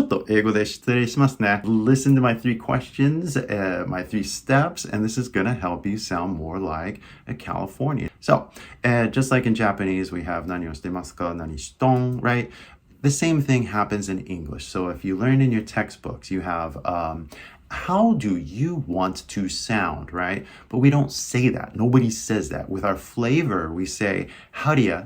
っと英語で失礼しますね。Listen to my three questions, my three steps, and this is gonna help you sound more like a Californian. So, just like in Japanese, we have 何をしてますか?何しとん, right? The same thing happens in English. So if you learn in your textbooks, you have how do you want to sound, right? But we don't say that. Nobody says that. With our flavor, we say, how do ya,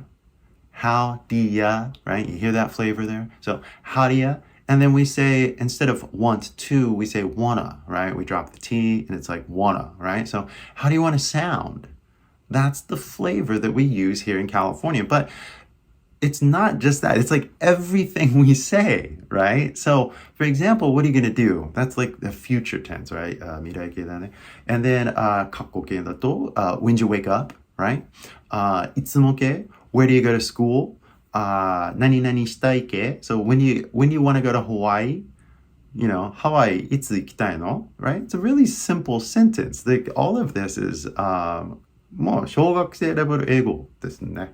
right? You hear that flavor there? So, how do ya? And then we say, instead of want to, we say wanna, right? We drop the T and it's like wanna, right? So, how do you want to sound? That's the flavor that we use here in California. But it's not just that. It's like everything we say, right? So, for example, what are you going to do? That's like the future tense, right? 未来形だね. And then, 過去形だと, when did you wake up, right? いつも形, where do you go to school? 何々したい形? So, when you want to go to Hawaii, you know, Hawaii, いつ行きたいの? Right? It's a really simple sentence. Like, all of this is, もう小学生レベル英語ですね。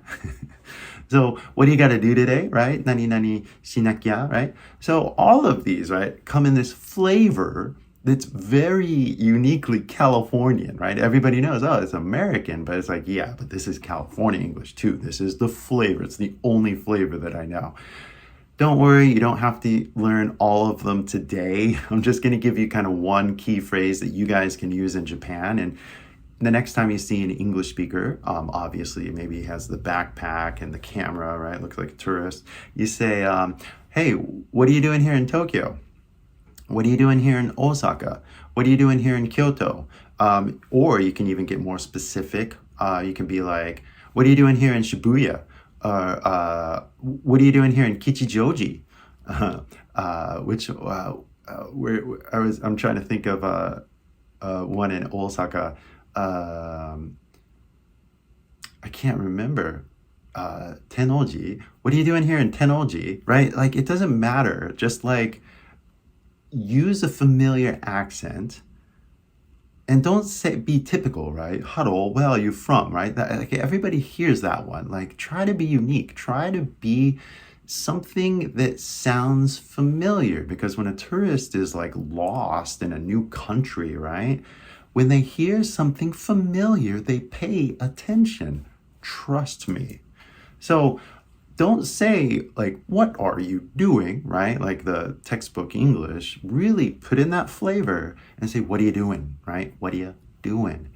So, what do you got to do today, right? 何々しなきゃ, right? So, all of these, right, come in this flavor that's very uniquely Californian, right? Everybody knows, oh, it's American, but it's like, yeah, but this is California English too. This is the flavor. It's the only flavor that I know. Don't worry, you don't have to learn all of them today. I'm just going to give you kind of one key phrase that you guys can use in Japan. And the next time you see an English speaker, obviously maybe he has the backpack and the camera, right? Looks like a tourist. You say, hey, what are you doing here in Tokyo? What are you doing here in Osaka? What are you doing here in Kyoto? Or you can even get more specific. You can be like, what are you doing here in Shibuya? What are you doing here in Kichijoji? I'm trying to think of one in Osaka. I can't remember. Tennoji. What are you doing here in Tennoji? Right? Like, it doesn't matter. Just like, use a familiar accent and don't be typical, right? Huddle, where are you from, right? Like, everybody hears that one. Like, try to be unique. Try to be something that sounds familiar, because when a tourist is like lost in a new country, right? When they hear something familiar, they pay attention. Trust me. So don't say like, what are you doing, right? Like the textbook English. Really put in that flavor and say, what are you doing, right? What are you doing?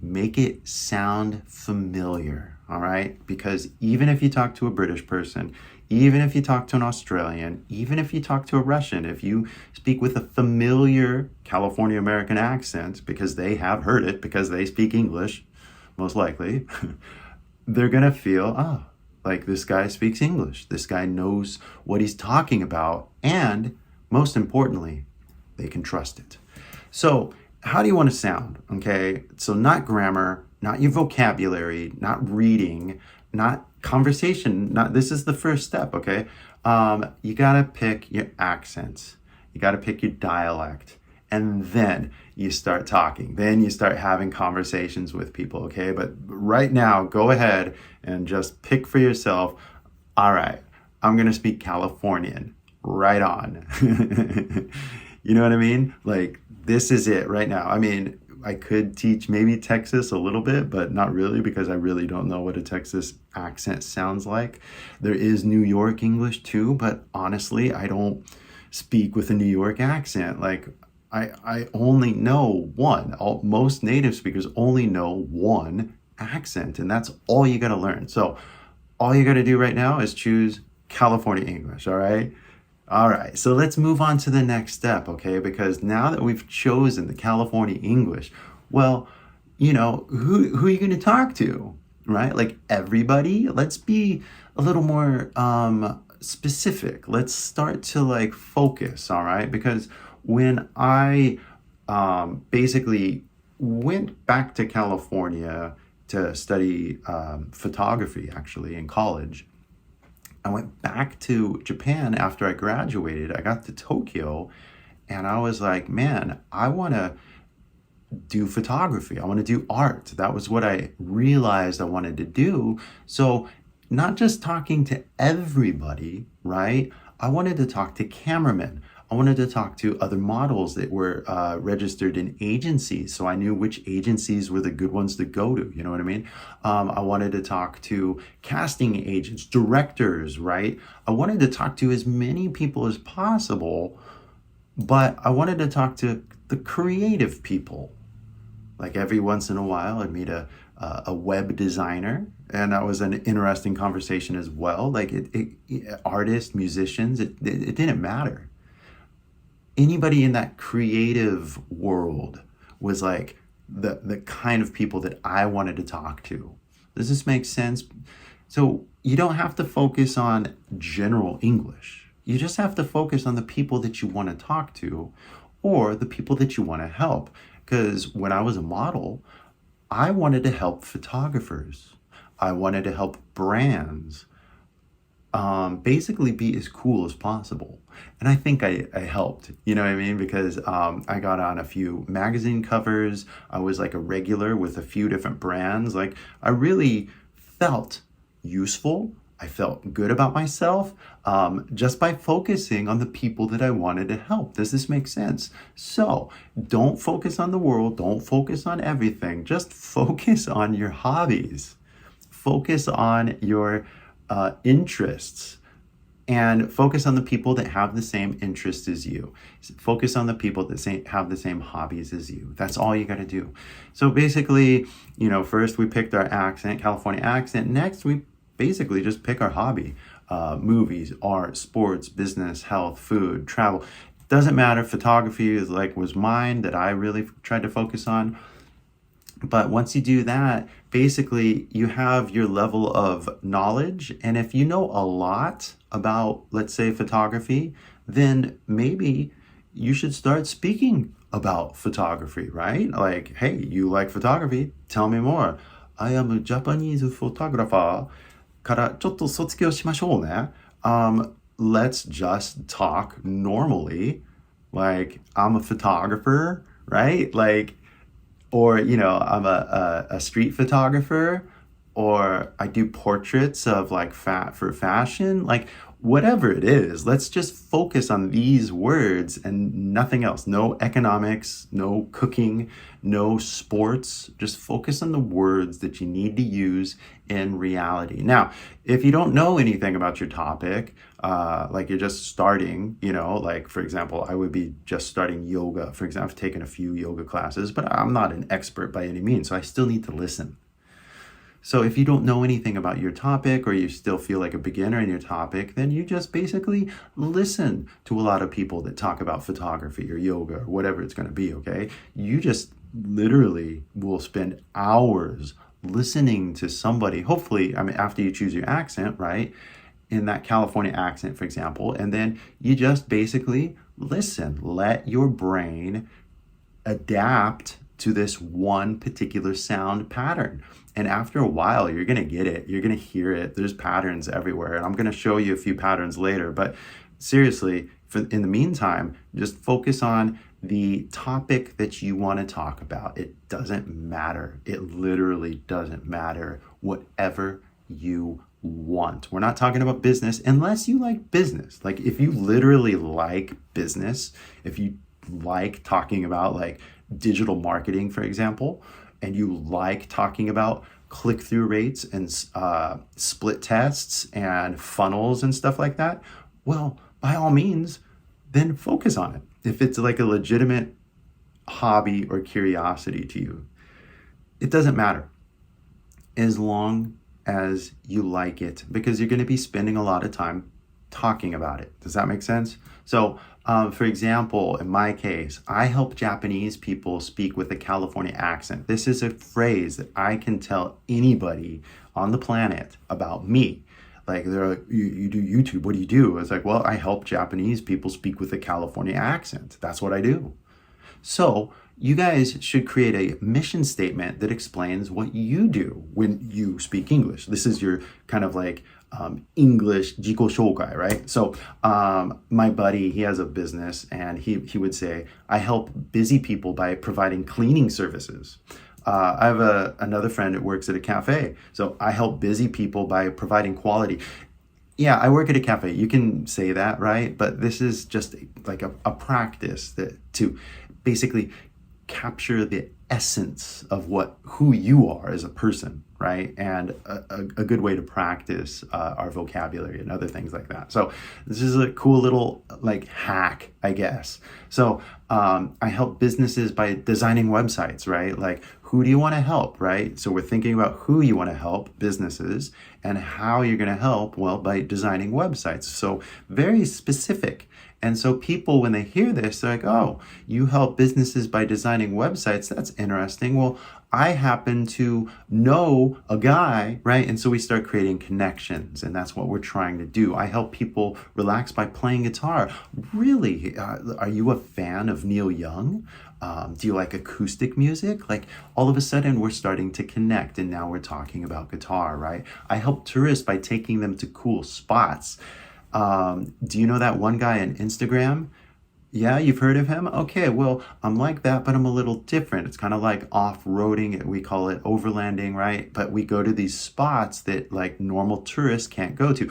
Make it sound familiar, all right? Because even if you talk to a British person, even if you talk to an Australian, even if you talk to a Russian, if you speak with a familiar California American accent, because they have heard it, because they speak English, most likely, they're going to feel, oh, like this guy speaks English. This guy knows what he's talking about. And most importantly, they can trust it. So how do you want to sound? Okay. So not grammar, not your vocabulary, not reading, not conversation. This is the first step. Okay. You got to pick your accents. You got to pick your dialect. And then you start talking. Then you start having conversations with people, okay? But right now, go ahead and just pick for yourself. All right, I'm going to speak Californian. Right on. You know what I mean? Like, this is it right now. I mean, I could teach maybe Texas a little bit, but not really, because I really don't know what a Texas accent sounds like. There is New York English too, but honestly, I don't speak with a New York accent. Like, I only know one. Most native speakers only know one accent, and that's all you got to learn. So all you got to do right now is choose California English, all right? All right, so let's move on to the next step, okay? Because now that we've chosen the California English, well, you know, who are you going to talk to, right? Like, everybody? Let's be a little more specific. Let's start to like focus, all right? Because when I basically went back to California to study photography, actually, in college, I went back to Japan after I graduated. I got to Tokyo, and I was like, man, I want to do photography. I want to do art. That was what I realized I wanted to do. So not just talking to everybody, right? I wanted to talk to cameramen. I wanted to talk to other models that were registered in agencies, so I knew which agencies were the good ones to go to. You know what I mean? I wanted to talk to casting agents, directors, right? I wanted to talk to as many people as possible, but I wanted to talk to the creative people. Like every once in a while, I'd meet a web designer, and that was an interesting conversation as well. Like artists, musicians, it didn't matter. Anybody in that creative world was like the kind of people that I wanted to talk to. Does this make sense? So you don't have to focus on general English. You just have to focus on the people that you want to talk to or the people that you want to help. Because when I was a model, I wanted to help photographers. I wanted to help brands. Basically be as cool as possible. And I think I helped, you know what I mean? Because I got on a few magazine covers. I was like a regular with a few different brands. Like I really felt useful. I felt good about myself just by focusing on the people that I wanted to help. Does this make sense? So don't focus on the world. Don't focus on everything. Just focus on your hobbies. Focus on your interests and focus on the people that have the same interests as you. Focus on the people that have the same hobbies as you. That's all you got to do. So basically, first we picked our accent, California accent. Next, we basically just pick our hobby. Movies, art, sports, business, health, food, travel. Doesn't matter. Photography was mine that I really tried to focus on. But once you do that, basically you have your level of knowledge. And if you know a lot about, let's say, photography, then maybe you should start speaking about photography, right? Like, hey, you like photography? Tell me more. I am a Japanese photographer. からちょっと卒業しましょうね. Let's just talk normally. Like, I'm a photographer, right? Or, I'm a street photographer, or I do portraits of for fashion, whatever it is, let's just focus on these words and nothing else. No economics, no cooking, no sports. Just focus on the words that you need to use in reality. Now, if you don't know anything about your topic, you're just starting, for example, I would be just starting yoga. For example, I've taken a few yoga classes, but I'm not an expert by any means, so I still need to listen. So if you don't know anything about your topic or you still feel like a beginner in your topic, then you just basically listen to a lot of people that talk about photography or yoga or whatever it's going to be, okay? You just literally will spend hours listening to somebody, hopefully, after you choose your accent, right? In that California accent, for example, and then you just basically listen. Let your brain adapt to this one particular sound pattern. And after a while, you're going to get it. You're going to hear it. There's patterns everywhere. And I'm going to show you a few patterns later. But seriously, in the meantime, just focus on the topic that you want to talk about. It doesn't matter. It literally doesn't matter. Whatever you want. We're not talking about business unless you like business. If you literally like business, if you like talking about digital marketing, for example, and you like talking about click-through rates and split tests and funnels and stuff like that, well, by all means, then focus on it. If it's a legitimate hobby or curiosity to you, it doesn't matter as long as you like it, because you're going to be spending a lot of time talking about it. Does that make sense? So, for example, in my case, I help Japanese people speak with a California accent. This is a phrase that I can tell anybody on the planet about me. They're like, you do YouTube, what do you do? It's like, well, I help Japanese people speak with a California accent. That's what I do. So you guys should create a mission statement that explains what you do when you speak English. This is your kind of English 自己紹介, right? So my buddy, he has a business, and he would say, I help busy people by providing cleaning services. I have another friend that works at a cafe. So I help busy people by providing quality. Yeah, I work at a cafe. You can say that, right? But this is just like a practice that to basically capture the essence of who you are as a person, right? And a good way to practice our vocabulary and other things like that. So this is a cool little like hack, I guess. So I help businesses by designing websites, right? Like who do you want to help, right? So we're thinking about who you want to help, businesses, and how you're going to help, well, by designing websites. So very specific. And so people, when they hear this, they're like, oh, you help businesses by designing websites. That's interesting. Well, I happen to know a guy, right? And so we start creating connections, and that's what we're trying to do. I help people relax by playing guitar. Really? Are you a fan of Neil Young? Do you like acoustic music? Like all of a sudden we're starting to connect, and now we're talking about guitar, right? I help tourists by taking them to cool spots. Do you know that one guy on Instagram? Yeah, you've heard of him? Okay, well, I'm like that, but I'm a little different. It's kind of like off-roading. We call it overlanding, right? But we go to these spots that like normal tourists can't go to.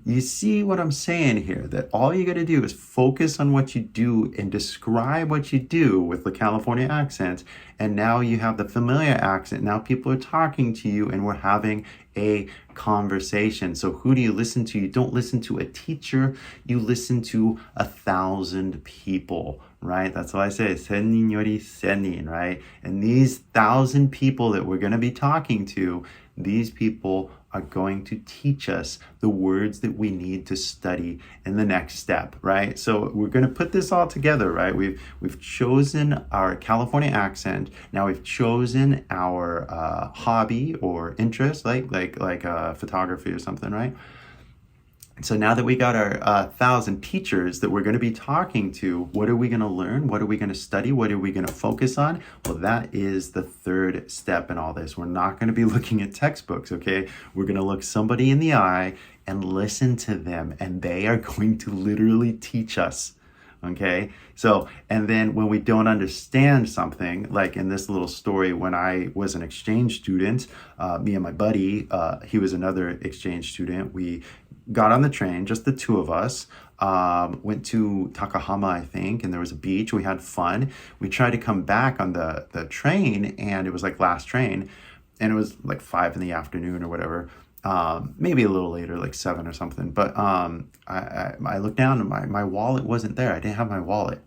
You see what I'm saying here? That all you got to do is focus on what you do and describe what you do with the California accent. And now you have the familiar accent. Now people are talking to you and we're having a conversation. So who do you listen to? You don't listen to a teacher. You listen to 1,000 people, right? That's why I say 1000人より1000人, right? And these 1,000 people that we're going to be talking to, these people are going to teach us the words that we need to study in the next step, right? So we're going to put this all together, right? We've chosen our California accent. Now we've chosen our hobby or interest, like photography or something, right? So now that we got our 1,000 teachers that we're going to be talking to, what are we going to learn? What are we going to study? What are we going to focus on? Well, that is the third step in all this. We're not going to be looking at textbooks, okay? We're going to look somebody in the eye and listen to them, and they are going to literally teach us. Okay, so and then when we don't understand something, like in this little story, when I was an exchange student, me and my buddy, he was another exchange student. We got on the train, just the two of us, went to Takahama, I think, and there was a beach. We had fun. We tried to come back on the train, and it was like last train, and it was like 5 p.m. or whatever. Maybe a little later, like 7 or something. But I looked down and my wallet wasn't there. I didn't have my wallet.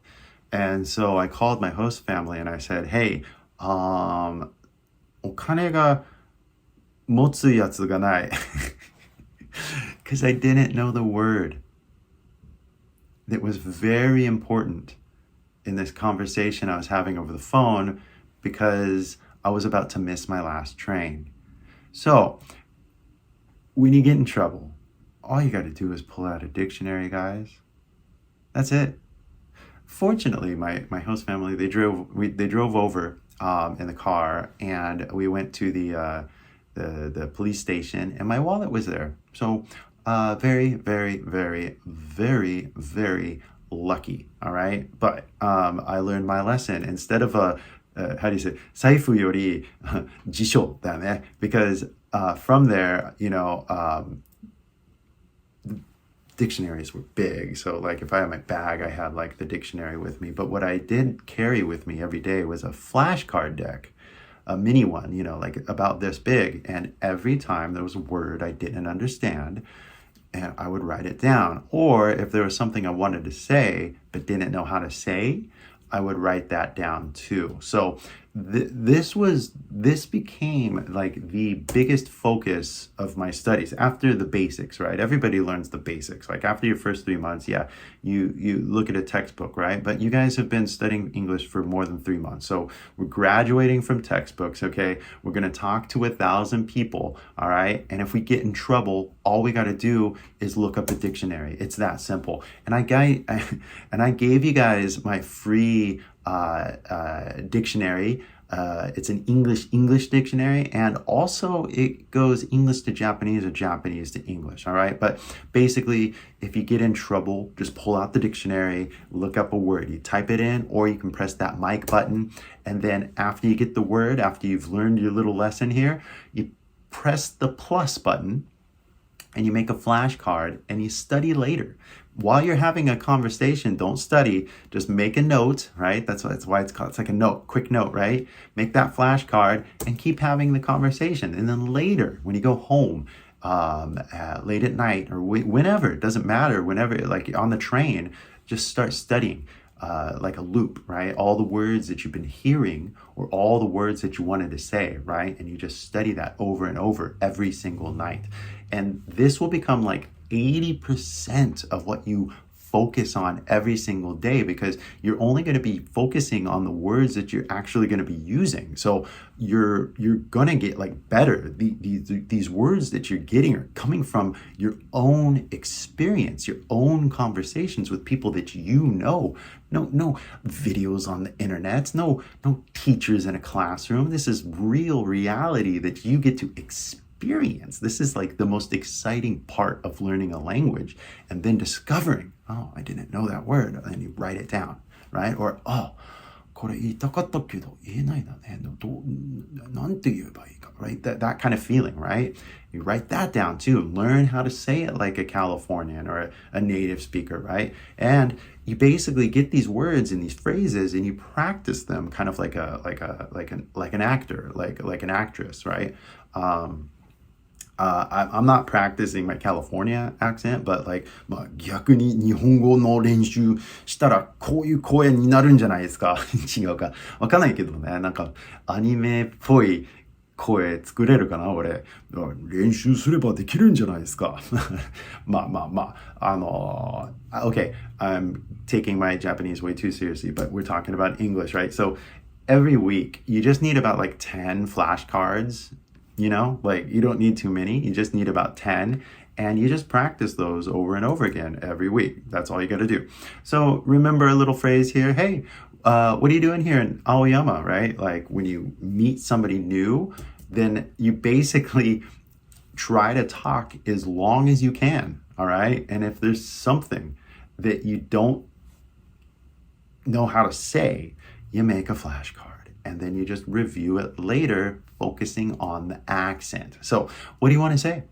And so I called my host family and I said, hey, お金が持つやつがない. Because I didn't know the word. It was very important in this conversation I was having over the phone because I was about to miss my last train. So, when you get in trouble, all you got to do is pull out a dictionary, guys. That's it. Fortunately, my host family, they drove over in the car, and we went to the police station, and my wallet was there. So very, very, very, very, very lucky. All right, but I learned my lesson. Instead of how do you say 財布より辞書だね, because from there, dictionaries were big. So like if I had my bag, I had like the dictionary with me. But what I did carry with me every day was a flashcard deck, a mini one, like about this big. And every time there was a word I didn't understand, and I would write it down. Or if there was something I wanted to say but didn't know how to say, I would write that down too. So this became like the biggest focus of my studies after the basics, right? Everybody learns the basics. Like after your first 3 months, yeah, you look at a textbook, right? But you guys have been studying English for more than 3 months. So we're graduating from textbooks, okay? We're going to talk to 1,000 people, all right? And if we get in trouble, all we got to do is look up a dictionary. It's that simple. And I gave you guys my free dictionary. It's an English dictionary, and also it goes English to Japanese or Japanese to English, all right? But basically, if you get in trouble, just pull out the dictionary, look up a word. You type it in, or you can press that mic button, and then after you get the word, after you've learned your little lesson here, you press the plus button, and you make a flashcard and you study later. While you're having a conversation, don't study, just make a note, right? That's why it's called, it's like a note, quick note, right? Make that flashcard and keep having the conversation. And then later, when you go home, late at night or whenever, it doesn't matter, whenever, like on the train, just start studying. Like a loop, right? All the words that you've been hearing or all the words that you wanted to say, right? And you just study that over and over every single night. And this will become like 80% of what you focus on every single day, because you're only going to be focusing on the words that you're actually going to be using. So you're going to get like better. These words that you're getting are coming from your own experience, your own conversations with people that you know. No videos on the internet, no teachers in a classroom. This is real reality that you get to experience. This is like the most exciting part of learning a language, and then discovering, oh, I didn't know that word, and you write it down, right? Or, oh, これ言いたかったけど言えないんだね。なんて言えばいいか, right? That kind of feeling, right? You write that down too. Learn how to say it like a Californian or a native speaker, right? And you basically get these words and these phrases and you practice them kind of like an actor, like an actress, right? I'm not practicing my California accent, but like, 逆に日本語の練習したらこういう声になるんじゃないですか。違うか。わかんないけどね。なんかアニメっぽい声作れるかな俺。練習すればできるんじゃないですか。Okay, I'm taking my Japanese way too seriously, but we're talking about English, right? So every week, you just need about like 10 flashcards. You know, like you don't need too many. You just need about 10, and you just practice those over and over again every week. That's all you got to do. So remember a little phrase here. Hey, what are you doing here in Aoyama, right? Like when you meet somebody new, then you basically try to talk as long as you can. All right. And if there's something that you don't know how to say, you make a flashcard. And then you just review it later, focusing on the accent. So what do you want to say?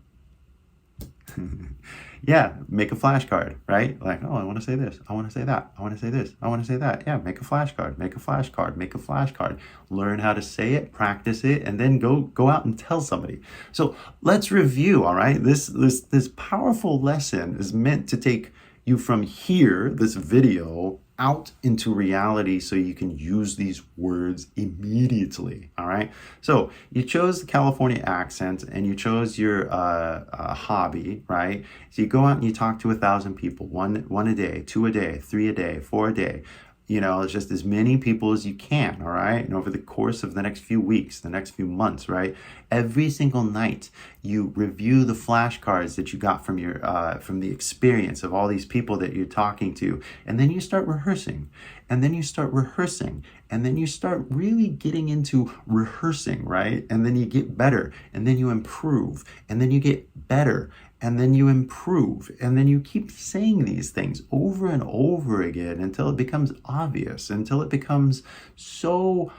Yeah, make a flashcard, right? Like, oh, I want to say this. I want to say that. I want to say this. I want to say that. Yeah, make a flashcard, make a flashcard, make a flashcard. Learn how to say it, practice it, and then go out and tell somebody. So let's review, all right? This powerful lesson is meant to take you from here, this video, out into reality so you can use these words immediately, all right? So you chose the California accent and you chose your hobby, right? So you go out and you talk to 1,000 people, one a day, 2 a day, 3 a day, 4 a day. You know, it's just as many people as you can, all right? And over the course of the next few weeks, the next few months, right? Every single night, you review the flashcards that you got from your from the experience of all these people that you're talking to, and then you start rehearsing, and then you start rehearsing, and then you start really getting into rehearsing, right? And then you get better, and then you improve, and then you get better. And then you improve, and then you keep saying these things over and over again until it becomes obvious, until it becomes so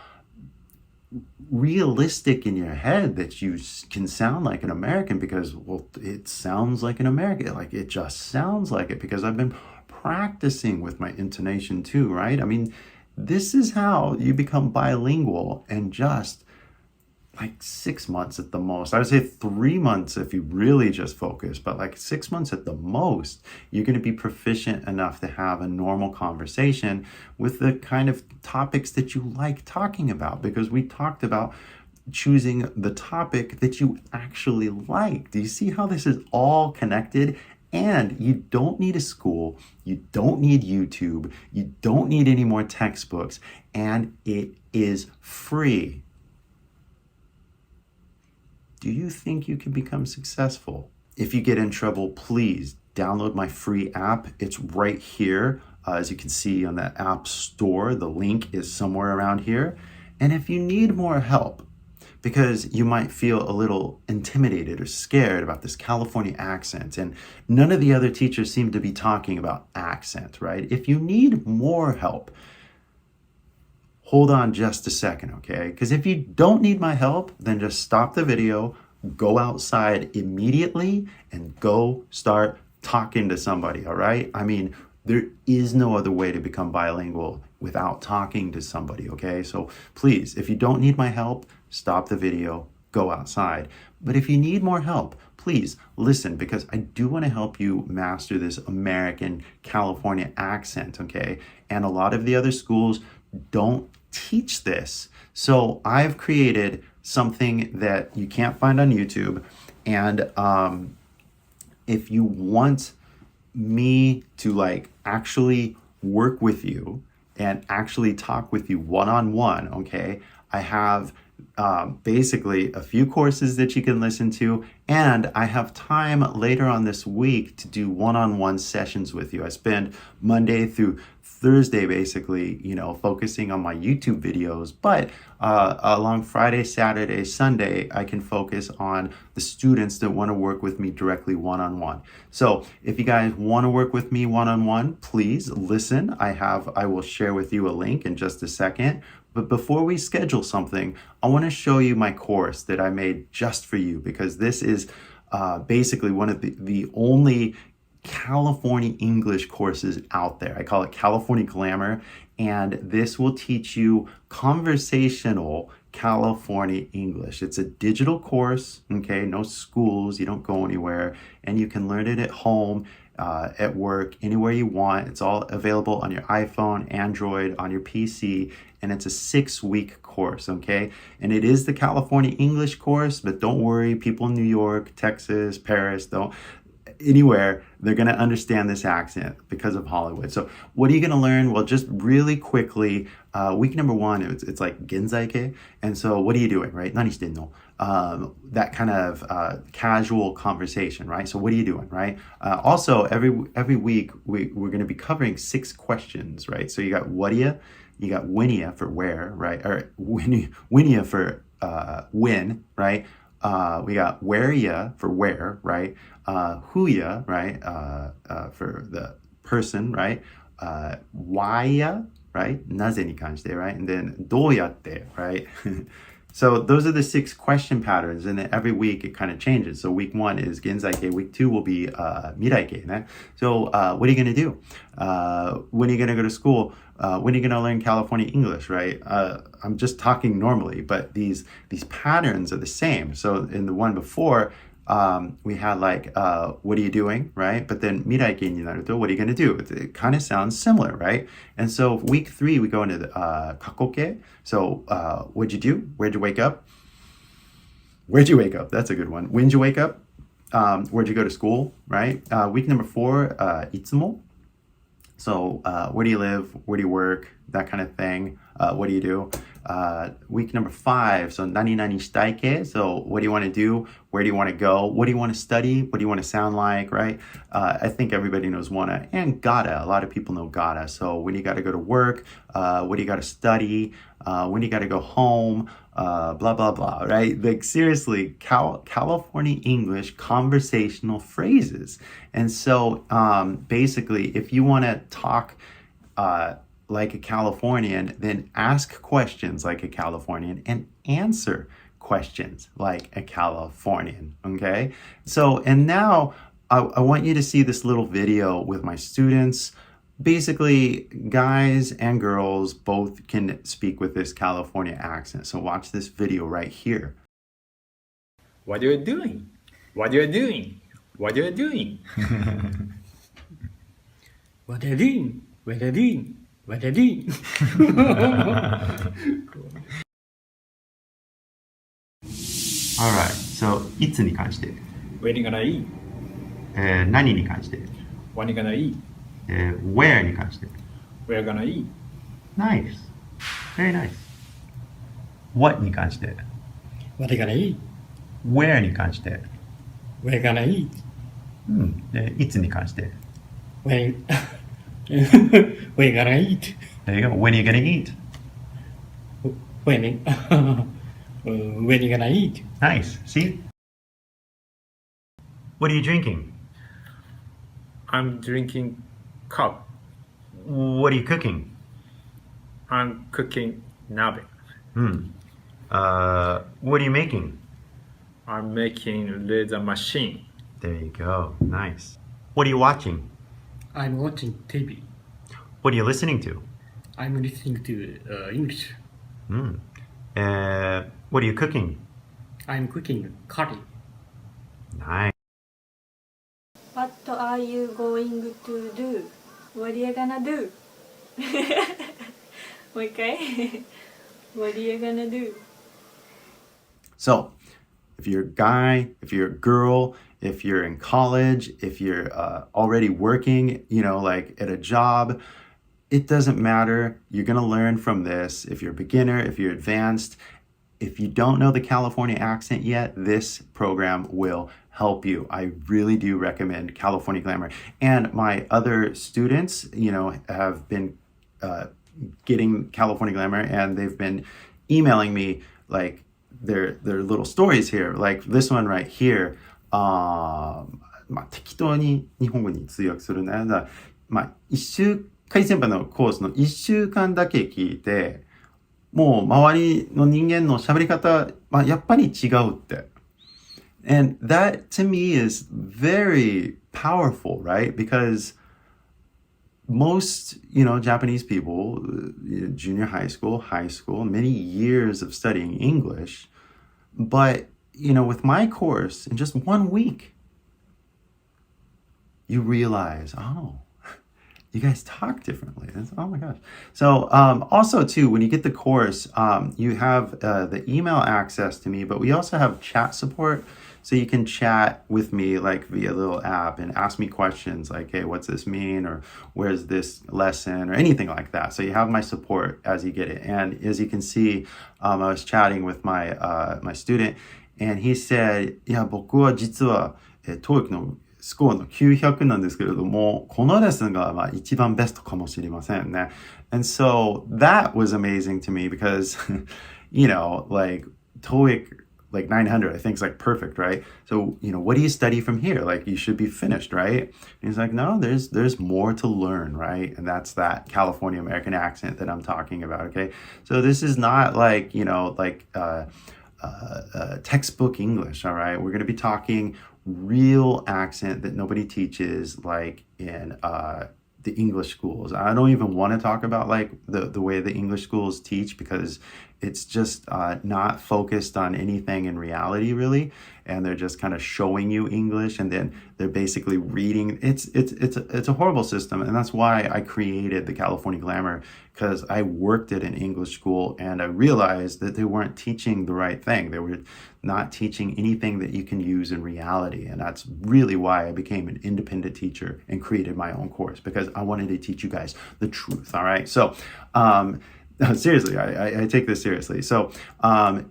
realistic in your head that you can sound like an American because, well, it sounds like an American. Like, it just sounds like it because I've been practicing with my intonation too, right? I mean, this is how you become bilingual in just like 6 months at the most. I would say 3 months if you really just focus, but like 6 months at the most, you're going to be proficient enough to have a normal conversation with the kind of topics that you like talking about, because we talked about choosing the topic that you actually like. Do you see how this is all connected? And you don't need a school, you don't need YouTube, you don't need any more textbooks, and it is free. Do you think you can become successful? If you get in trouble, please download my free app. It's right here. As you can see on the App Store, the link is somewhere around here. And if you need more help, because you might feel a little intimidated or scared about this California accent, and none of the other teachers seem to be talking about accent, right? If you need more help, hold on just a second, okay? Because if you don't need my help, then just stop the video, go outside immediately and go start talking to somebody, all right? I mean, there is no other way to become bilingual without talking to somebody, okay? So please, if you don't need my help, stop the video, go outside. But if you need more help, please listen, because I do want to help you master this American California accent, okay? And a lot of the other schools don't teach this. So I've created something that you can't find on YouTube. And if you want me to like actually work with you and actually talk with you one-on-one, okay, I have basically a few courses that you can listen to, and I have time later on this week to do one-on-one sessions with you. I spend Monday through Thursday basically, focusing on my YouTube videos, but along Friday, Saturday, Sunday, I can focus on the students that want to work with me directly one-on-one. So if you guys want to work with me one-on-one, please listen. I will share with you a link in just a second. But before we schedule something, I want to show you my course that I made just for you, because this is basically one of the only California English courses out there. I call it California Glamour, and this will teach you conversational California English. It's a digital course, okay? No schools, you don't go anywhere, and you can learn it at home, at work, anywhere you want. It's all available on your iPhone, Android, on your PC, and it's a 6-week course, okay? And it is the California English course, but don't worry, people in New York, Texas, Paris, anywhere, they're going to understand this accent because of Hollywood. So what are you going to learn? Well, just really quickly, week number 1, it's like genzaike. And so what are you doing, right? Nani shiten no? That kind of casual conversation, right? So what are you doing, right? Also, every week, we're going to be covering 6 questions, right? So you got whatia, you got winia for where, right? Or winia for when, right? We got where-ya for where, right? Who-ya, right? For the person, right? Why-ya, right? なぜに関して, right? And then どうやって, right? So those are the 6 question patterns, and then every week it kind of changes. So week 1 is genzaike, week 2 will be miraike. Ne? So what are you going to do? When are you going to go to school? When are you going to learn California English, right? I'm just talking normally, but these patterns are the same. So in the one before, we had like, what are you doing, right? But then miraike ni naruto, what are you going to do? It kind of sounds similar, right? And so week 3, we go into the kakoke. So what'd you do? Where'd you wake up? Where'd you wake up? That's a good one. When'd you wake up? Where'd you go to school, right? Week number 4, itsumo. So where do you live? Where do you work? That kind of thing. What do you do? Week number 5, so nani nani shitaike. So what do you want to do? Where do you want to go? What do you want to study? What do you want to sound like, right? I think everybody knows wanna and gotta. A lot of people know gotta. So when you got to go to work, what do you got to study? When you got to go home? Blah, blah, blah, right? Like seriously, California English conversational phrases. And so basically, if you want to talk like a Californian, then ask questions like a Californian and answer questions like a Californian, okay? So, and now I want you to see this little video with my students. Basically, guys and girls both can speak with this California accent. So watch this video right here. What are you doing? What are you doing? What are you doing? What are you doing? What are you doing? What are you doing? Alright, so いつに関して、When you gonna eat? 何に関して、When you gonna eat? where に関して。Where you gonna eat? Nice. Very nice. What に関して。What you gonna eat? Where に関して。Where you gonna eat? いつに関して。When you gonna eat? There you go. When are you gonna eat? When you gonna eat? Nice. See? What are you drinking? I'm drinking cup. What are you cooking? I'm cooking nabe. What are you making? I'm making laser machine. There you go. Nice. What are you watching? I'm watching TV. What are you listening to? I'm listening to English. What are you cooking? I'm cooking curry. Nice. What are you going to do? What are you gonna do? もう一回 What are you gonna do? So, if you're a guy, if you're a girl, if you're in college, if you're already working, like at a job, it doesn't matter. You're going to learn from this. If you're a beginner, if you're advanced, if you don't know the California accent yet, this program will help you. I really do recommend California Glamour. And my other students, have been getting California Glamour, and they've been emailing me like their little stories here, like this one right here. 適当に日本語に通訳するね。ky先輩のコースの1週間だけ聞いて、もう周りの人間の喋り方、やっぱり違うって。And that to me is very powerful, right? Because most, Japanese people, junior high school, many years of studying English, but, with my course, in just 1 week, you realize, you guys talk differently. Oh my gosh. So also too, when you get the course, you have the email access to me, but we also have chat support. So you can chat with me like via a little app and ask me questions like, hey, what's this mean? Or where's this lesson? Or anything like that. So you have my support as you get it. And as you can see, I was chatting with my my student, and he said, いや、僕は実は、TOEIC のスコアの900なんですけれども、このレッスンが一番ベストかもしれませんね。And so that was amazing to me because, like TOEIC, like 900, I think is like perfect, right? So, what do you study from here? Like you should be finished, right? And he's like, no, there's more to learn, right? And that's that California American accent that I'm talking about, okay? So this is not like, textbook English, all right? We're going to be talking real accent that nobody teaches like in the English schools. I don't even want to talk about like the way the English schools teach because it's just not focused on anything in reality really, and they're just kind of showing you English and then they're basically reading. It's a horrible system, and that's why I created the California Glamour, because I worked at an English school and I realized that they weren't teaching the right thing. They were not teaching anything that you can use in reality, and that's really why I became an independent teacher and created my own course, because I wanted to teach you guys the truth. All right, so seriously, I take this seriously. So one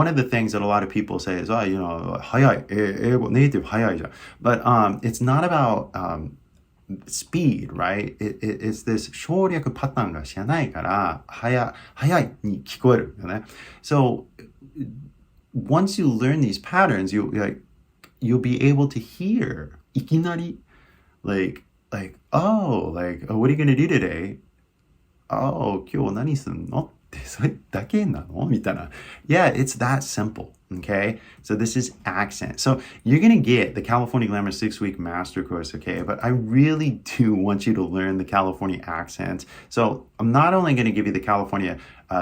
of the things that a lot of people say is, 早い、英語ネイティブ早いじゃん. But it's not about speed, right? It's this 省略パターンが知らないから早いに聞こえるよね. So once you learn these patterns, you'll be able to hear いきなりlike what are you gonna do today? 今日何すんのってそれだけなのみたいな. Yeah, it's that simple. Okay, so this is accent. So you're gonna get the California Glamour 6-week master course, okay? But I really do want you to learn the California accent. So I'm not only gonna give you the California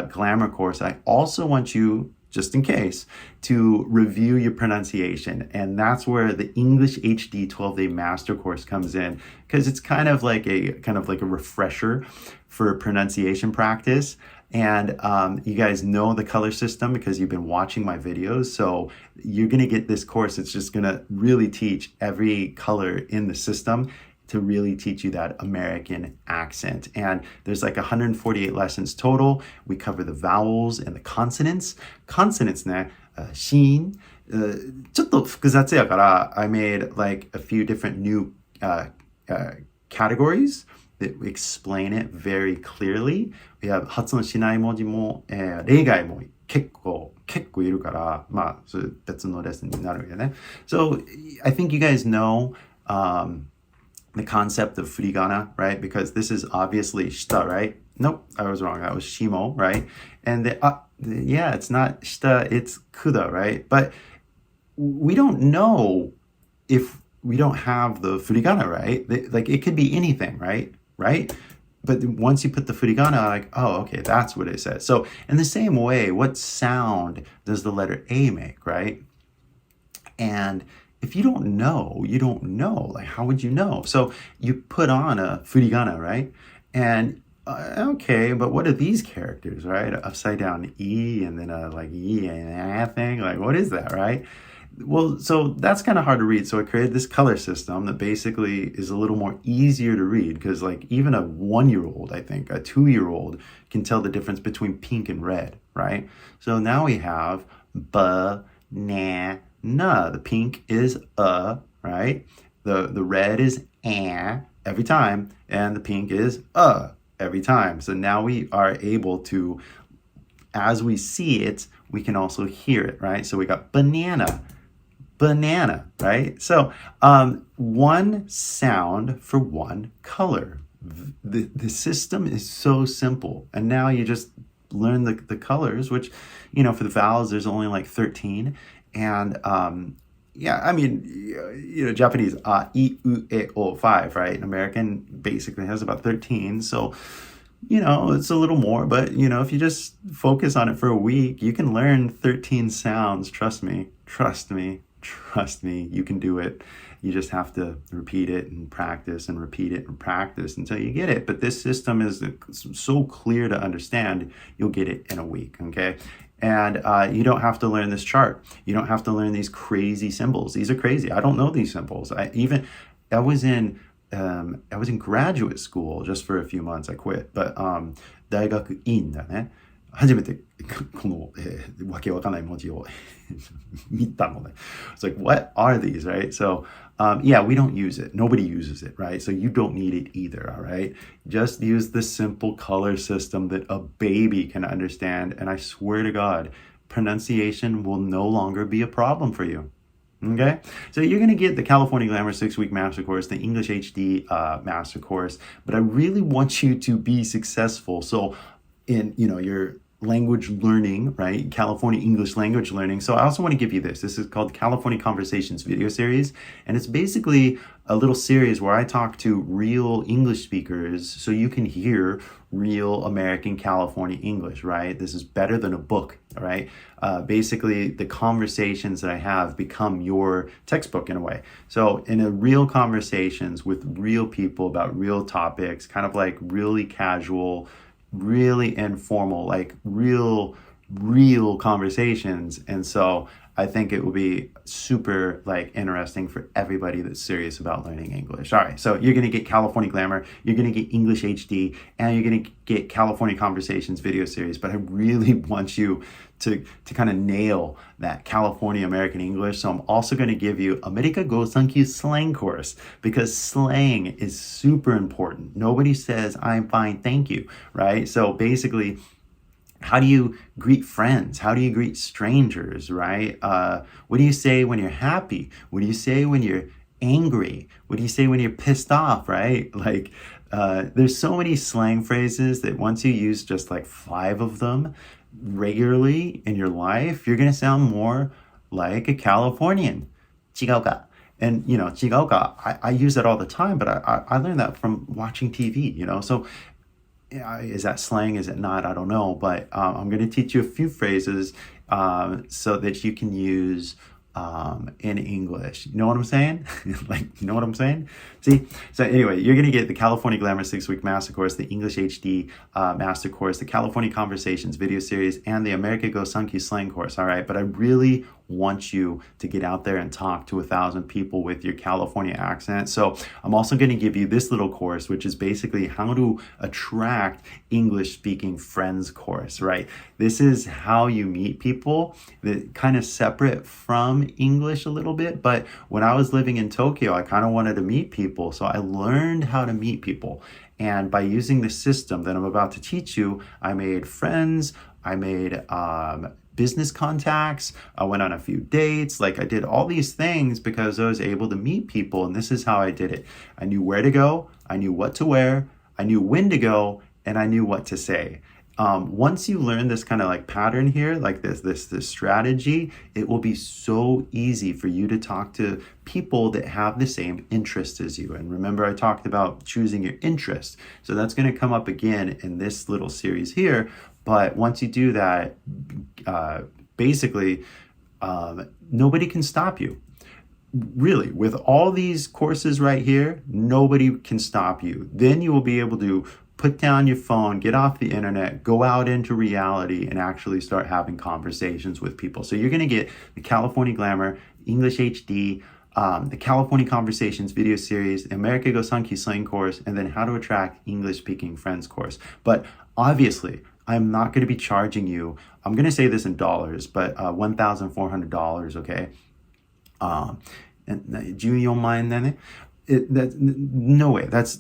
Glamour course, I also want you, just in case, to review your pronunciation. And that's where the English HD 12-day master course comes in, because it's kind of like a refresher for pronunciation practice. And you guys know the color system because you've been watching my videos. So you're going to get this course. It's just going to really teach every color in the system to really teach you that American accent. And there's like 148 lessons total. We cover the vowels and the consonants. Consonants ね、子音、ちょっと複雑やから、I made like a few different new categories that explain it very clearly. We have 発音しない文字も、例外も結構いるから、それ別のレッスンになるよね. So I think you guys know the concept of furigana, right? Because this is obviously shita, right? Nope, I was wrong. That was shimo, right? And yeah, it's not shita, it's kuda, right? But we don't know if we don't have the furigana, right? Like it could be anything, right? Right? But once you put the furigana, like, oh, okay, that's what it says. So in the same way, what sound does the letter A make, right? And if you don't know, you don't know. Like, how would you know? So you put on a furigana, right? And okay, but what are these characters, right? Upside down E and then like E and a thing. Like, what is that, right? Well, so that's kind of hard to read. So I created this color system that basically is a little more easier to read because like even a 1-year-old, I think, a 2-year-old can tell the difference between pink and red, right? So now we have banana. The pink is right? The red is every time, and the pink is every time. So now we are able to, as we see it, we can also hear it, right? So we got banana, right? So one sound for one color. The system is so simple. And now you just learn the colors, which, you know, for the vowels, there's only like 13. And yeah, I mean, you know, Japanese, I, U, E, O, 5, right? American basically has about 13. So, you know, it's a little more, but, you know, if you just focus on it for a week, you can learn 13 sounds. Trust me, you can do it. You just have to repeat it and practice and repeat it and practice until you get it. But this system is so clear to understand, you'll get it in a week, okay? And you don't have to learn this chart. You don't have to learn these crazy symbols. These are crazy. I don't know these symbols. I was in graduate school just for a few months. I quit. But 大学院だね。初めてこの、わけわかんない文字を見たので。It's like, what are these, right? So, yeah, we don't use it. Nobody uses it, right? So you don't need it either, all right? Just use the simple color system that a baby can understand. And I swear to God, pronunciation will no longer be a problem for you. Okay, so you're going to get the California Grammar 6-week master course, the English HD master course, but I really want you to be successful. So in, you know, your language learning, right? California English language learning. So I also want to give you this. This is called California Conversations video series. And it's basically a little series where I talk to real English speakers so you can hear real American California English, right? This is better than a book, right? Basically, the conversations that I have become your textbook in a way. So in a real conversations with real people about real topics, kind of like really casual, really informal, like real conversations. And so I think it will be super like interesting for everybody that's serious about learning English. All right, so you're going to get California Grammar, you're going to get English HD, and you're going to get California Conversations video series. But I really want you to kind of nail that California American English. So I'm also going to give you America Go Thank You slang course because slang is super important. Nobody says I'm fine, thank you, right? So basically, how do you greet friends? How do you greet strangers, right? What do you say when you're happy? What do you say when you're angry? What do you say when you're pissed off, right? Like, there's so many slang phrases that once you use just like 5 of them regularly in your life, you're going to sound more like a Californian. 違うか? And, you know, 違うか, I use that all the time, but I learned that from watching TV, you know? So, is that slang? Is it not? I don't know. But I'm going to teach you a few phrases so that you can use in English. You know what I'm saying? Like, you know what I'm saying? See? So anyway, you're going to get the California Grammar 6-week master course, the English HD master course, the California Conversations video series, and the America Go Sunky slang course. All right. But I really want you to get out there and talk to 1,000 people with your California accent. So I'm also going to give you this little course, which is basically how to attract English speaking friends course, right? This is how you meet people, that kind of separate from English a little bit. But when I was living in Tokyo, I kind of wanted to meet people. So I learned how to meet people. And by using the system that I'm about to teach you, I made friends, I made business contacts. I went on a few dates. Like I did all these things because I was able to meet people, and this is how I did it. I knew where to go, I knew what to wear, I knew when to go, and I knew what to say. Once you learn this kind of like pattern here, like this strategy, it will be so easy for you to talk to people that have the same interests as you. And remember, I talked about choosing your interest. So that's going to come up again in this little series here. But once you do that, basically, nobody can stop you. Really, with all these courses right here, nobody can stop you. Then you will be able to put down your phone, get off the internet, go out into reality, and actually start having conversations with people. So you're going to get the California Glamour, English HD, the California Conversations video series, the America Go Sunky Slang course, and then How to Attract English-Speaking Friends course. But obviously, I'm not going to be charging you, I'm going to say this in dollars, but $1,400, okay? And 14万円だね. No way. That's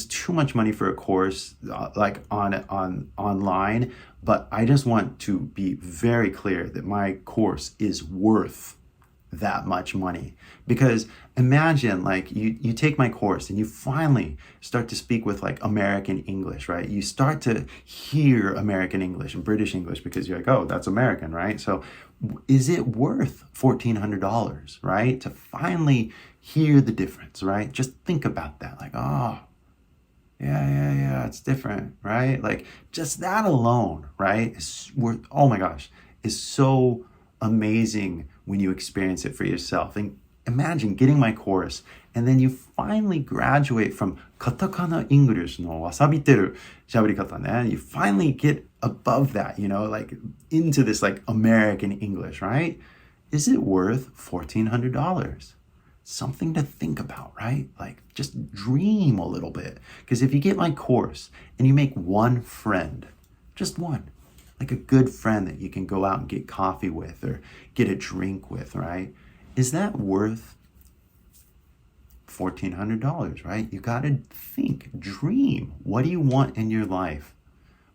too much money for a course like online. But I just want to be very clear that my course is worth that much money. Because imagine like you take my course and you finally start to speak with like American English, right? You start to hear American English and British English because you're like, oh, that's American, right? So is it worth $1,400, right? To finally hear the difference, right? Just think about that. Like, oh, yeah, it's different, right? Like just that alone, right? Is worth, oh my gosh, is so amazing when you experience it for yourself. And imagine getting my course and then you finally graduate from katakana English no wasabiteru shaburikata ne. You finally get above that, like into this like American English, right? Is it worth $1,400? Something to think about, right? Like just dream a little bit. Because if you get my course and you make one friend, just one, like a good friend that you can go out and get coffee with or get a drink with, right? Is that worth $1,400, right? You got to think, dream. What do you want in your life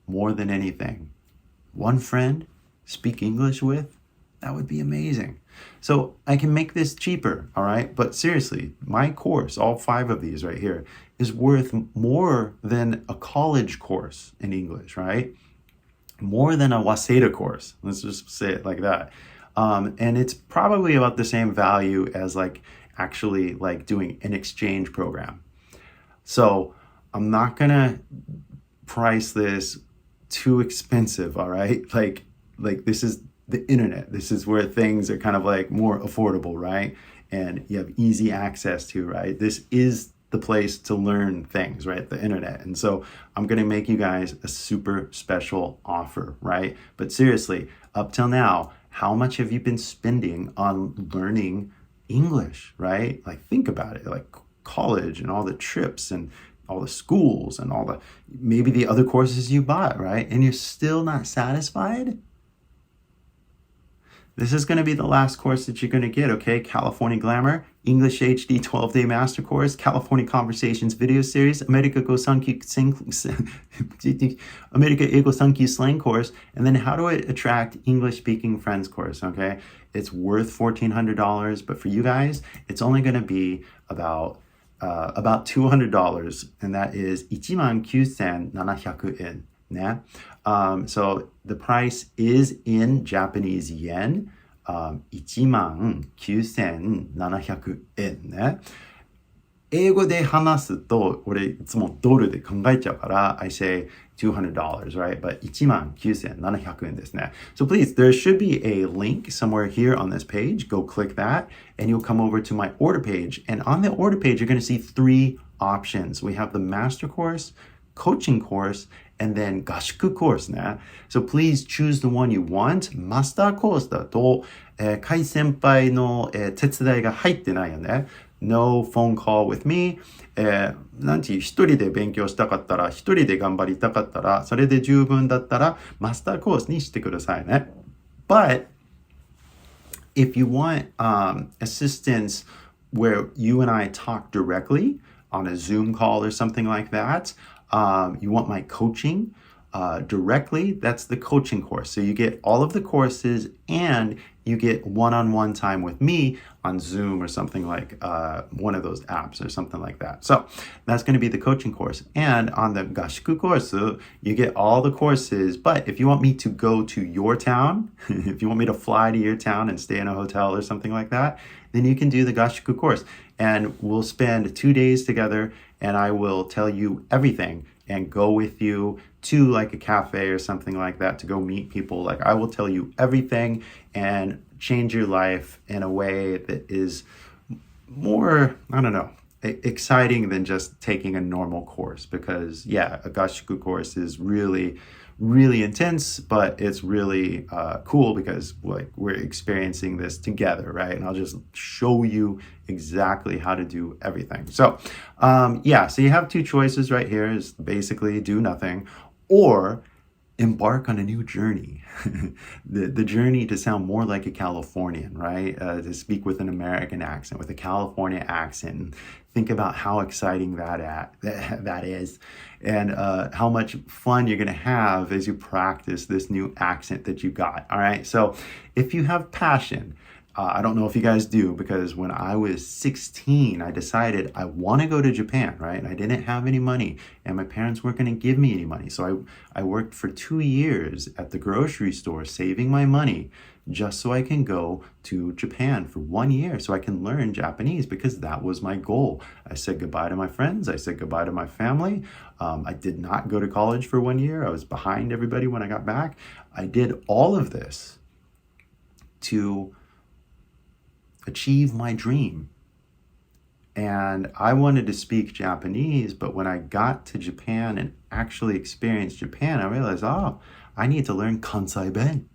more than anything? One friend, speak English with? That would be amazing. So I can make this cheaper, all right? But seriously, my course, all 5 of these right here, is worth more than a college course in English, right? More than a Waseda course. Let's just say it like that. And it's probably about the same value as like actually like doing an exchange program. So I'm not gonna price this too expensive, all right? Like this is the internet. This is where things are kind of like more affordable, right? And you have easy access to, right? This is the place to learn things, right? The internet. And so I'm going to make you guys a super special offer, right? But seriously, up till now, how much have you been spending on learning English, right? Like think about it, like college and all the trips and all the schools and all the, maybe the other courses you bought, right? And you're still not satisfied? This is going to be the last course that you're going to get, okay? California Glamour, English HD 12-day master course, California Conversations video series, America Go Sunky America Ego Sunky slang course, and then How to Attract English-Speaking Friends course, okay? It's worth $1,400, but for you guys, it's only going to be about $200, and that is 19,700 yen. Yeah. So the price is in Japanese yen, 19,700 円ね。英語で話すと、俺いつもドルで考えちゃうから、I say $200, right? But 19,700円ですね。So please, there should be a link somewhere here on this page. Go click that, and you'll come over to my order page. And on the order page, you're going to see 3 options. We have the master course, coaching course, and then 合宿 course ね。So please choose the one you want. マスターコースだと、ky先輩の、手伝いが入ってないよね。No phone call with me. なんていう、一人で勉強したかったら、一人で頑張りたかったら、それで十分だったら、マスターコースにしてくださいね。But if you want assistance where you and I talk directly on a Zoom call or something like that, you want my coaching, directly, that's the coaching course. So you get all of the courses and you get one-on-one time with me on Zoom or something like one of those apps or something like that. So that's going to be the coaching course. And on the Gashiku course, you get all the courses. But if you want me to go to your town, if you want me to fly to your town and stay in a hotel or something like that, then you can do the Gashiku course. And we'll spend 2 days together and I will tell you everything and go with you to like a cafe or something like that to go meet people. Like I will tell you everything and change your life in a way that is more, I don't know, exciting than just taking a normal course. Because yeah, a Gashiku course is really intense, but it's really cool because like we're experiencing this together, right? And I'll just show you exactly how to do everything. So yeah, so you have two choices right here, is basically do nothing or embark on a new journey. the journey to sound more like a Californian, right? To speak with an American accent, with a California accent. Think about how exciting that is, and how much fun you're going to have as you practice this new accent that you got. All right. So if you have passion, I don't know if you guys do, because when I was 16, I decided I want to go to Japan, right? And I didn't have any money and my parents weren't going to give me any money. So I worked for 2 years at the grocery store, saving my money just so I can go to Japan for 1 year so I can learn Japanese, because that was my goal. I said goodbye to my friends. I said goodbye to my family. I did not go to college for 1 year. I was behind everybody when I got back. I did all of this to achieve my dream. And I wanted to speak Japanese, but when I got to Japan and actually experienced Japan, I realized, I need to learn Kansai Ben.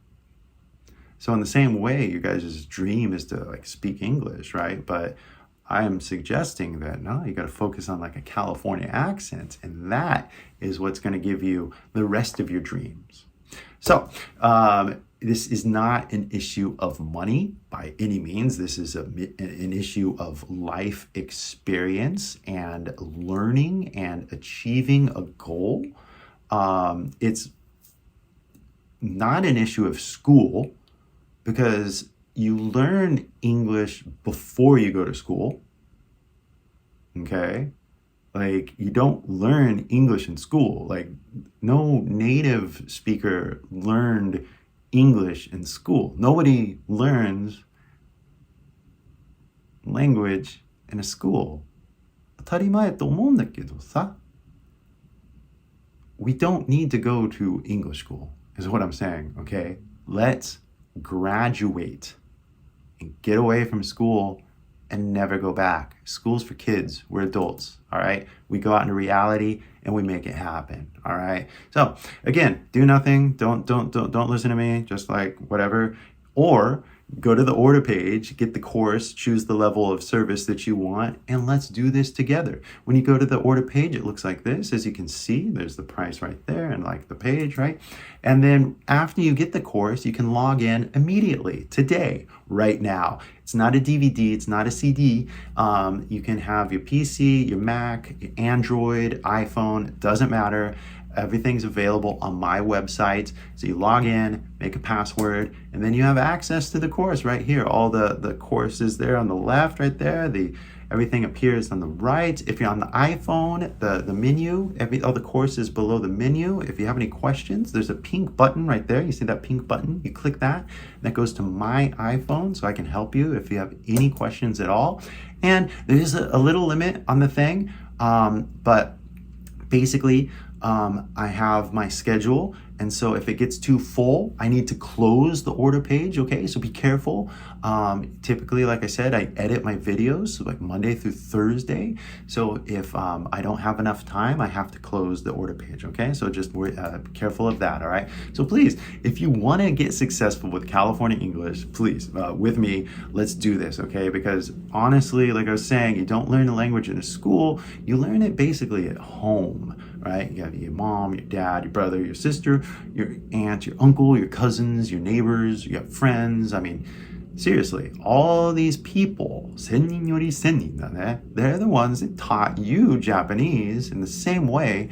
So in the same way, you guys' dream is to like speak English, right? But I am suggesting that no, you got to focus on like a California accent, and that is what's going to give you the rest of your dreams. So, this is not an issue of money by any means. This is an issue of life experience and learning and achieving a goal. It's not an issue of school, because you learn English before you go to school. Okay? Like, you don't learn English in school. Like, no native speaker learned English in school. Nobody learns language in a school. 当たり前と思うんだけどさ。We don't need to go to English school, is what I'm saying, okay? Let's graduate and get away from school and never go back. School's for kids. We're adults, all right? We go out into reality and we make it happen, all right? So again, do nothing. Don't listen to me. Just like whatever. Or go to the order page, get the course, choose the level of service that you want, and let's do this together. When you go to the order page, it looks like this. As you can see, there's the price right there and like the page, right? And then after you get the course, you can log in immediately, today, right now. It's not a DVD, it's not a CD. You can have your PC, your Mac, your Android, iPhone, it doesn't matter. Everything's available on my website. So you log in, make a password, and then you have access to the course right here. All the courses there on the left right there. Everything appears on the right. If you're on the iPhone, the menu, all the courses below the menu. If you have any questions, there's a pink button right there. You see that pink button? You click that. That goes to my iPhone, so I can help you if you have any questions at all. And there's a little limit on the thing, but basically, I have my schedule, and so if it gets too full, I need to close the order page, okay? So be careful. Typically, like I said, I edit my videos, so like Monday through Thursday. So if I don't have enough time, I have to close the order page, okay? So just be careful of that, all right? So please, if you want to get successful with California English, please, with me, let's do this, okay? Because honestly, like I was saying, you don't learn the language in a school, you learn it basically at home, right? You have your mom, your dad, your brother, your sister, your aunt, your uncle, your cousins, your neighbors, you have friends. I mean, seriously, all these people, 1000人より1000人だね, they're the ones that taught you Japanese in the same way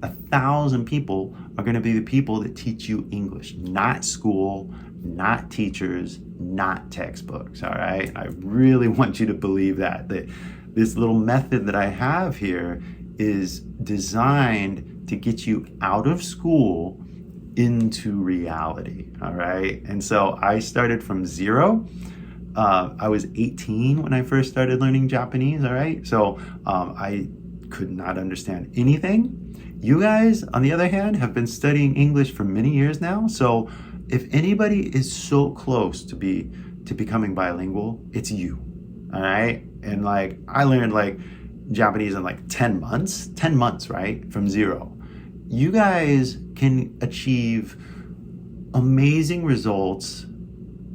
1,000 people are going to be the people that teach you English, not school, not teachers, not textbooks, all right? I really want you to believe that this little method that I have here is designed to get you out of school into reality, all right? And so I started from zero. I was 18 when I first started learning Japanese, all right? So I could not understand anything. You guys, on the other hand, have been studying English for many years now. So if anybody is so close to becoming bilingual, it's you, all right? And like, I learned like Japanese in like 10 months, right? From zero. You guys can achieve amazing results,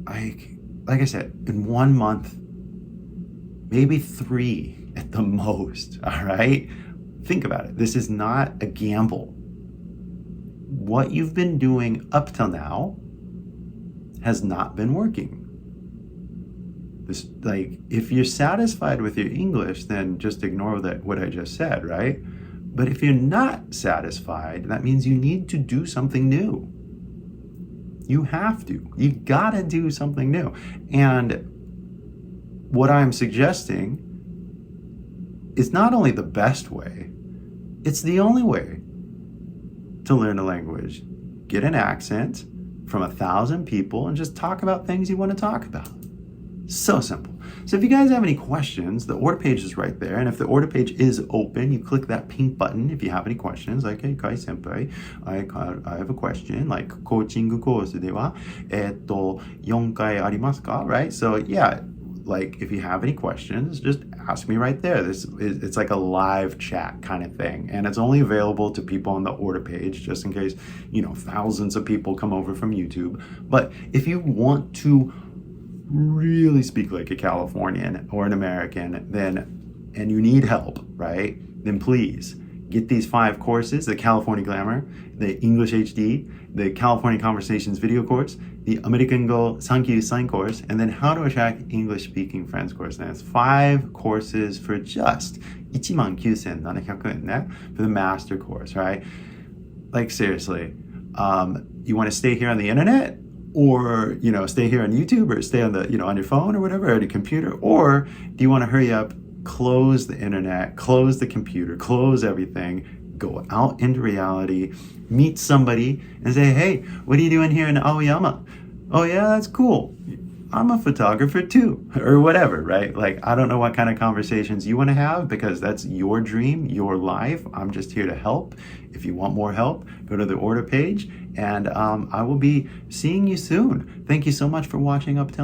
like I said, in 1 month, maybe 3 at the most, all right? Think about it. This is not a gamble. What you've been doing up till now has not been working. This, like, if you're satisfied with your English, then just ignore what I just said, right? But if you're not satisfied, that means you need to do something new. You have to. You gotta do something new. And what I'm suggesting is not only the best way, it's the only way to learn a language. Get an accent from 1,000 people and just talk about things you want to talk about. So simple. So if you guys have any questions, the order page is right there. And if the order page is open, you click that pink button if you have any questions. Like, hey, KY senpai, I have a question. Like, コーチングコースでは、4回ありますか? Right? So yeah, like if you have any questions, just ask me right there. It's like a live chat kind of thing. And it's only available to people on the order page, just in case, thousands of people come over from YouTube. But if you want to really speak like a Californian or an American, and you need help, right? Then please get these 5 courses: the California Grammar, the English HD, the California Conversations video course, the American Go Sankyu Sign course, and then How to Attract English Speaking Friends course. And it's 5 courses for just 19,700 yen for the master course, right? Like seriously, you want to stay here on the internet? Or, stay here on YouTube, or stay on the, on your phone or whatever, or the computer? Or do you want to hurry up, close the internet, close the computer, close everything, go out into reality, meet somebody and say, hey, what are you doing here in Aoyama? Oh yeah, that's cool. I'm a photographer too, or whatever, right? Like, I don't know what kind of conversations you want to have, because that's your dream, your life. I'm just here to help. If you want more help, go to the order page, and I will be seeing you soon. Thank you so much for watching up till now.